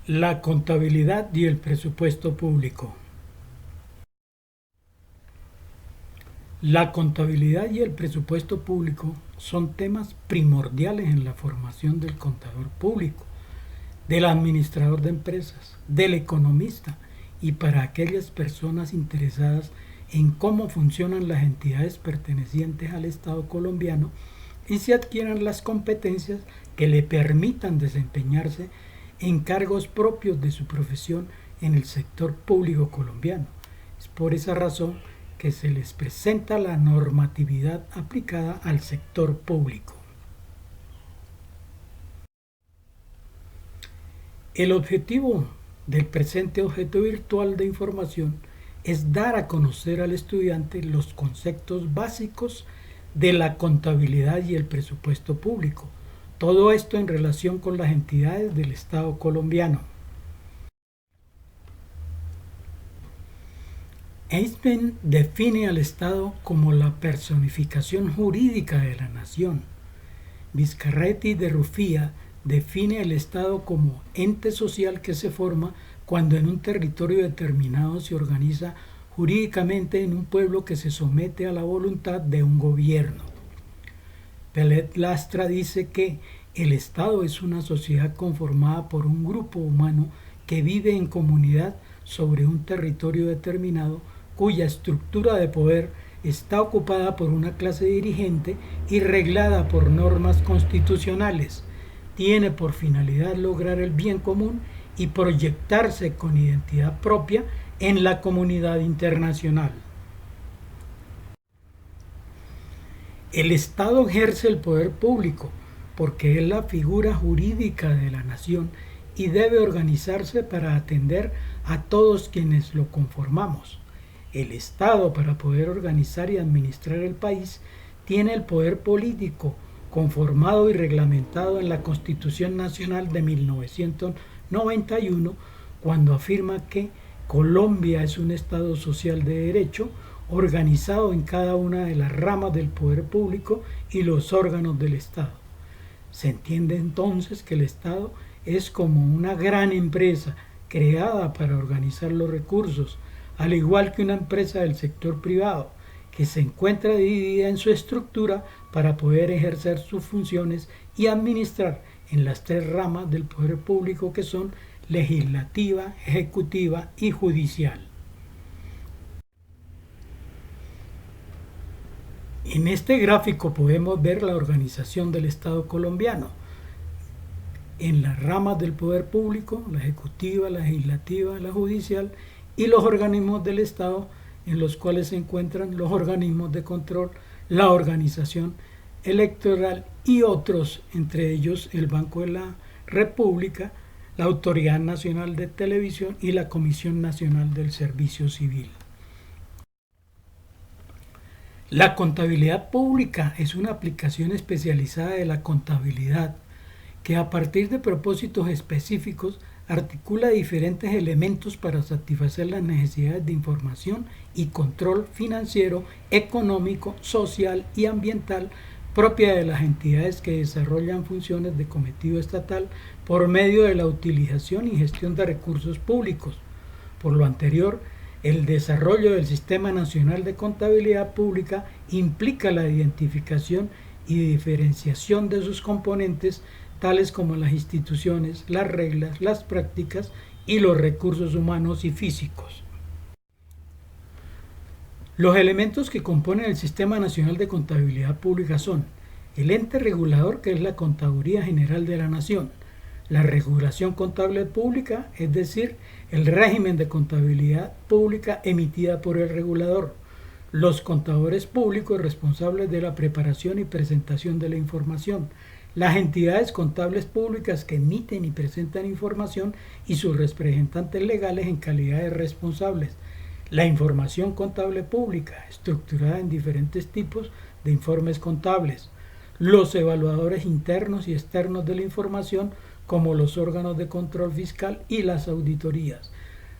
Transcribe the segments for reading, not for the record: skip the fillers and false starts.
La contabilidad y el presupuesto público. La contabilidad y el presupuesto público son temas primordiales en la formación del contador público, del administrador de empresas, del economista y para aquellas personas interesadas en cómo funcionan las entidades pertenecientes al Estado colombiano y se adquieran las competencias que le permitan desempeñarse en cargos propios de su profesión en el sector público colombiano. Es por esa razón que se les presenta la normatividad aplicada al sector público. El objetivo del presente objeto virtual de información es dar a conocer al estudiante los conceptos básicos de la contabilidad y el presupuesto público. Todo esto en relación con las entidades del Estado colombiano. Einstein define al Estado como la personificación jurídica de la nación. Vizcarretti de Rufía define el Estado como ente social que se forma cuando en un territorio determinado se organiza jurídicamente en un pueblo que se somete a la voluntad de un gobierno. Pelet Lastra dice que el Estado es una sociedad conformada por un grupo humano que vive en comunidad sobre un territorio determinado cuya estructura de poder está ocupada por una clase dirigente y reglada por normas constitucionales. Tiene por finalidad lograr el bien común y proyectarse con identidad propia en la comunidad internacional. El Estado ejerce el poder público porque es la figura jurídica de la nación y debe organizarse para atender a todos quienes lo conformamos. El Estado, para poder organizar y administrar el país, tiene el poder político conformado y reglamentado en la Constitución Nacional de 1991, cuando afirma que Colombia es un Estado social de derecho, organizado en cada una de las ramas del poder público y los órganos del Estado. Se entiende entonces que el Estado es como una gran empresa creada para organizar los recursos, al igual que una empresa del sector privado, que se encuentra dividida en su estructura para poder ejercer sus funciones y administrar en las tres ramas del poder público que son legislativa, ejecutiva y judicial. En este gráfico podemos ver la organización del Estado colombiano en las ramas del poder público, la ejecutiva, la legislativa, la judicial y los organismos del Estado en los cuales se encuentran los organismos de control, la organización electoral y otros, entre ellos el Banco de la República, la Autoridad Nacional de Televisión y la Comisión Nacional del Servicio Civil. La contabilidad pública es una aplicación especializada de la contabilidad que a partir de propósitos específicos articula diferentes elementos para satisfacer las necesidades de información y control financiero, económico, social y ambiental propia de las entidades que desarrollan funciones de cometido estatal por medio de la utilización y gestión de recursos públicos. Por lo anterior, el desarrollo del Sistema Nacional de Contabilidad Pública implica la identificación y diferenciación de sus componentes, tales como las instituciones, las reglas, las prácticas y los recursos humanos y físicos. Los elementos que componen el Sistema Nacional de Contabilidad Pública son el ente regulador, que es la Contaduría General de la Nación, la regulación contable pública, es decir, el régimen de contabilidad pública emitida por el regulador, los contadores públicos responsables de la preparación y presentación de la información, las entidades contables públicas que emiten y presentan información y sus representantes legales en calidad de responsables, la información contable pública, estructurada en diferentes tipos de informes contables, los evaluadores internos y externos de la información, como los órganos de control fiscal y las auditorías,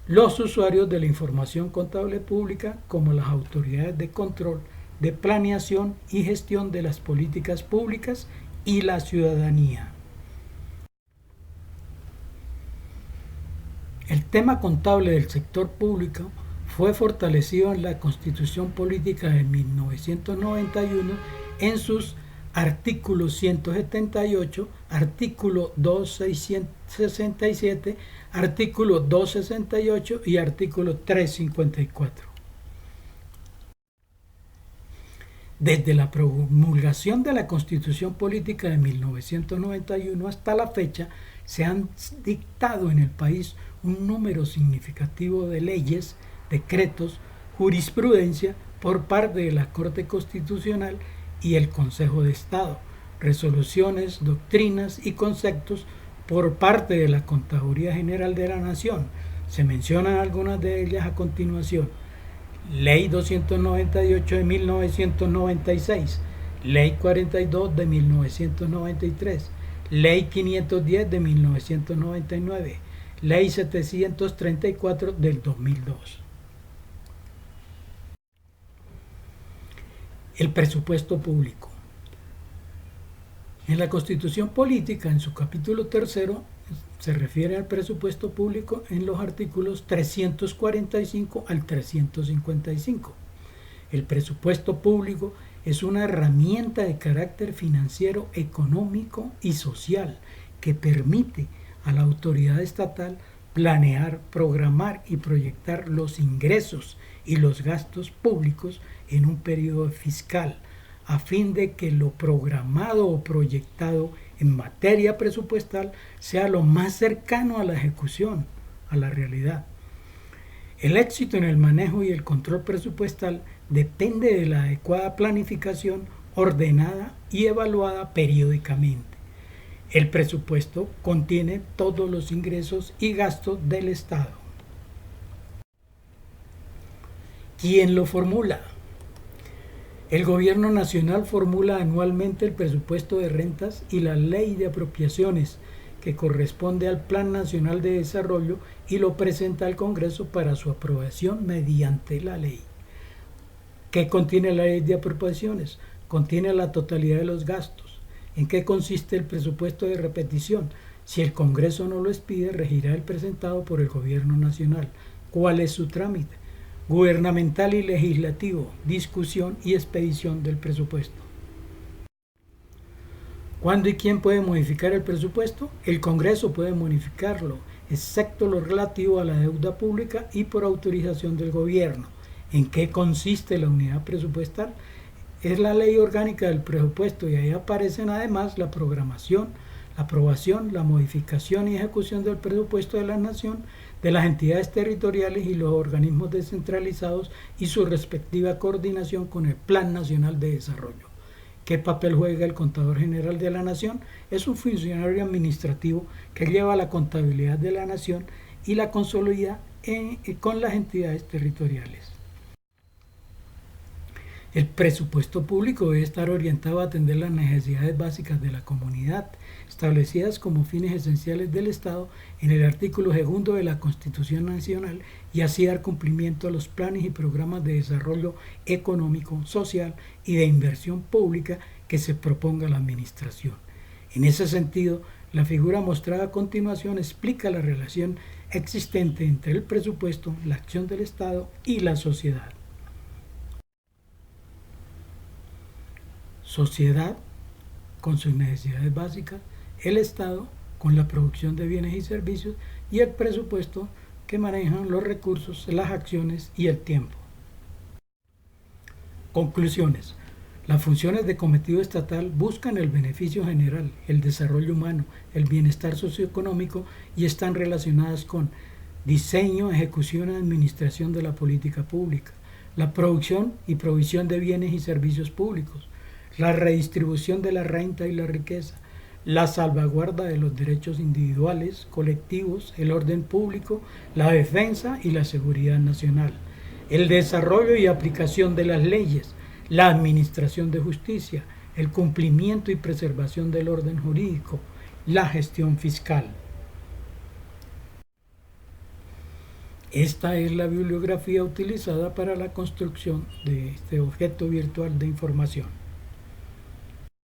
los usuarios de la información contable pública, como las autoridades de control, de planeación y gestión de las políticas públicas y la ciudadanía. El tema contable del sector público fue fortalecido en la Constitución Política de 1991 en sus artículos 178, artículo 267, artículo 268 y artículo 354. Desde la promulgación de la Constitución Política de 1991 hasta la fecha, se han dictado en el país un número significativo de leyes, decretos, jurisprudencia por parte de la Corte Constitucional y el Consejo de Estado, resoluciones, doctrinas y conceptos por parte de la Contaduría General de la Nación. Se mencionan algunas de ellas a continuación. Ley 298 de 1996, Ley 42 de 1993, Ley 510 de 1999, Ley 734 del 2002. El presupuesto público. En la Constitución Política, en su capítulo tercero, se refiere al presupuesto público en los artículos 345 al 355. El presupuesto público es una herramienta de carácter financiero, económico y social que permite a la autoridad estatal planear, programar y proyectar los ingresos y los gastos públicos en un periodo fiscal, a fin de que lo programado o proyectado en materia presupuestal sea lo más cercano a la ejecución, a la realidad. El éxito en el manejo y el control presupuestal depende de la adecuada planificación ordenada y evaluada periódicamente. El presupuesto contiene todos los ingresos y gastos del Estado. ¿Quién lo formula? El Gobierno Nacional formula anualmente el presupuesto de rentas y la Ley de Apropiaciones, que corresponde al Plan Nacional de Desarrollo, y lo presenta al Congreso para su aprobación mediante la ley. ¿Qué contiene la Ley de Apropiaciones? Contiene la totalidad de los gastos. ¿En qué consiste el presupuesto de repetición? Si el Congreso no lo expide, regirá el presentado por el Gobierno Nacional. ¿Cuál es su trámite? Gubernamental y legislativo, discusión y expedición del presupuesto. ¿Cuándo y quién puede modificar el presupuesto? El Congreso puede modificarlo, excepto lo relativo a la deuda pública y por autorización del gobierno. ¿En qué consiste la unidad presupuestal? Es la ley orgánica del presupuesto y ahí aparecen además la programación, la aprobación, la modificación y ejecución del presupuesto de la nación, de las entidades territoriales y los organismos descentralizados y su respectiva coordinación con el Plan Nacional de Desarrollo. ¿Qué papel juega el Contador General de la Nación? Es un funcionario administrativo que lleva la contabilidad de la Nación y la consolida con las entidades territoriales. El presupuesto público debe estar orientado a atender las necesidades básicas de la comunidad, establecidas como fines esenciales del Estado en el artículo 2 de la Constitución Nacional, y así dar cumplimiento a los planes y programas de desarrollo económico, social y de inversión pública que se proponga la Administración. En ese sentido, la figura mostrada a continuación explica la relación existente entre el presupuesto, la acción del Estado y la sociedad. Sociedad con sus necesidades básicas, el Estado con la producción de bienes y servicios, y el presupuesto que manejan los recursos, las acciones y el tiempo. Conclusiones. Las funciones de cometido estatal buscan el beneficio general, el desarrollo humano, el bienestar socioeconómico, y están relacionadas con diseño, ejecución y administración de la política pública, la producción y provisión de bienes y servicios públicos, la redistribución de la renta y la riqueza, la salvaguarda de los derechos individuales, colectivos, el orden público, la defensa y la seguridad nacional, el desarrollo y aplicación de las leyes, la administración de justicia, el cumplimiento y preservación del orden jurídico, la gestión fiscal. Esta es la bibliografía utilizada para la construcción de este objeto virtual de información.